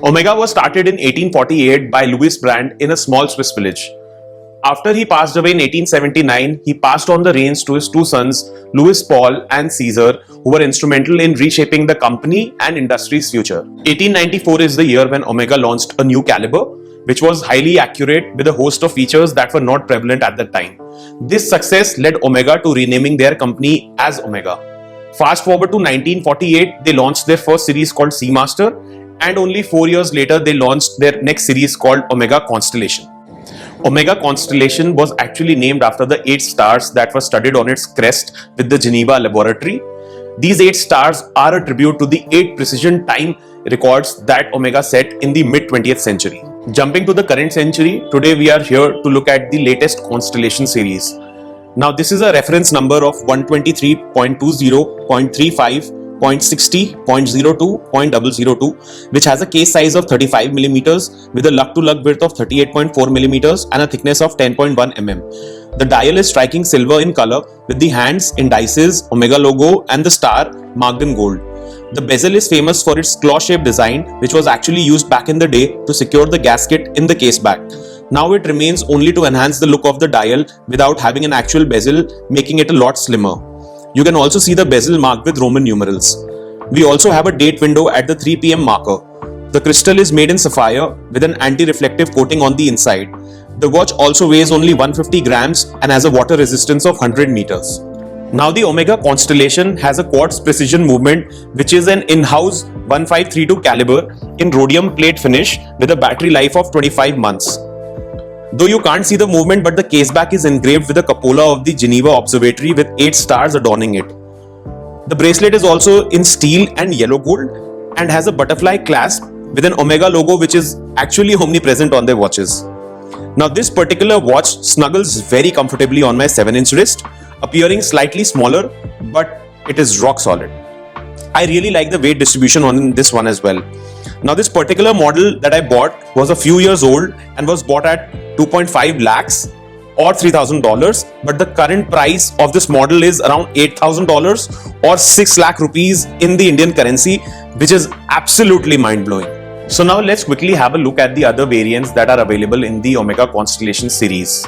Omega was started in 1848 by Louis Brand in a small Swiss village. After he passed away in 1879, he passed on the reins to his two sons, Louis Paul and Caesar, who were instrumental in reshaping the company and industry's future. 1894 is the year when Omega launched a new caliber, which was highly accurate with a host of features that were not prevalent at that time. This success led Omega to renaming their company as Omega. Fast forward to 1948, they launched their first series called Seamaster, and only 4 years later, they launched their next series called Omega Constellation. Omega Constellation was actually named after the 8 stars that were studied on its crest with the Geneva laboratory. These 8 stars are a tribute to the 8 precision time records that Omega set in the mid-20th century. Jumping to the current century, today we are here to look at the latest Constellation series. Now this is a reference number of 123.20.35.60.02.002, which has a case size of 35 mm with a lug-to-lug width of 38.4 mm and a thickness of 10.1 mm. The dial is striking silver in color with the hands, indices, Omega logo and the star marked in gold. The bezel is famous for its claw-shaped design, which was actually used back in the day to secure the gasket in the case back. Now it remains only to enhance the look of the dial without having an actual bezel, making it a lot slimmer. You can also see the bezel marked with Roman numerals. We also have a date window at the 3 p.m. marker. The crystal is made in sapphire with an anti-reflective coating on the inside. The watch also weighs only 150 grams and has a water resistance of 100 meters. Now the Omega Constellation has a quartz precision movement, which is an in-house 1532 caliber in rhodium plate finish with a battery life of 25 months. Though you can't see the movement, but the caseback is engraved with a cupola of the Geneva Observatory with 8 stars adorning it. The bracelet is also in steel and yellow gold and has a butterfly clasp with an Omega logo, which is actually omnipresent on their watches. Now this particular watch snuggles very comfortably on my 7-inch wrist, appearing slightly smaller, but it is rock solid. I really like the weight distribution on this one as well. Now this particular model that I bought was a few years old and was bought at 2.5 lakhs or $3,000, but the current price of this model is around $8,000 or 6 lakh rupees in the Indian currency, which is absolutely mind-blowing. So now let's quickly have a look at the other variants that are available in the Omega Constellation series.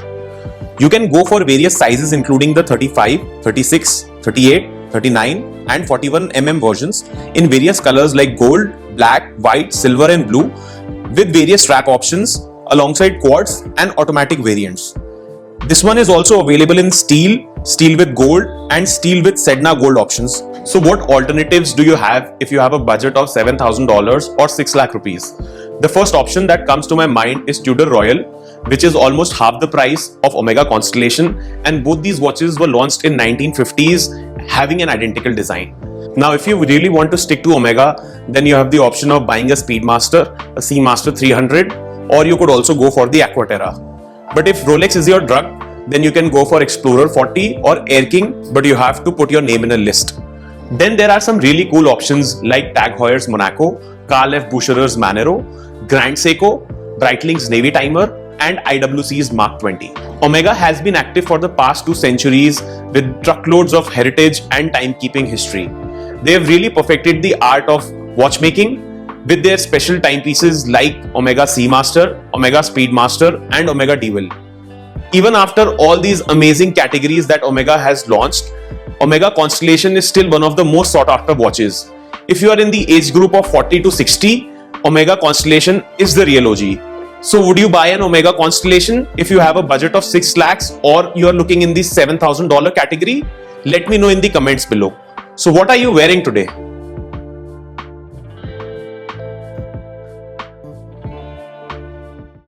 You can go for various sizes including the 35, 36, 38, 39 and 41 mm versions in various colors like gold, black, white, silver and blue, with various strap options alongside quartz and automatic variants. This one is also available in steel, steel with gold and steel with Sedna gold options. So what alternatives do you have if you have a budget of $7,000 or 6 lakh rupees? The first option that comes to my mind is Tudor Royal, which is almost half the price of Omega Constellation, and both these watches were launched in 1950s having an identical design. Now if you really want to stick to Omega, then you have the option of buying a Speedmaster, a Seamaster 300, or you could also go for the Aquaterra. But if Rolex is your drug, then you can go for Explorer 40 or Air King, but you have to put your name in a list. Then there are some really cool options like Tag Heuer's Monaco, Carl F. Bucherer's Manero, Grand Seiko, Breitling's Navy Timer, and IWC's Mark 20. Omega has been active for the past 2 centuries with truckloads of heritage and timekeeping history. They have really perfected the art of watchmaking with their special timepieces like Omega Seamaster, Omega Speedmaster and Omega Devil. Even after all these amazing categories that Omega has launched, Omega Constellation is still one of the most sought after watches. If you are in the age group of 40 to 60, Omega Constellation is the real OG. So would you buy an Omega Constellation if you have a budget of 6 lakhs or you are looking in the $7,000 category? Let me know in the comments below. So what are you wearing today?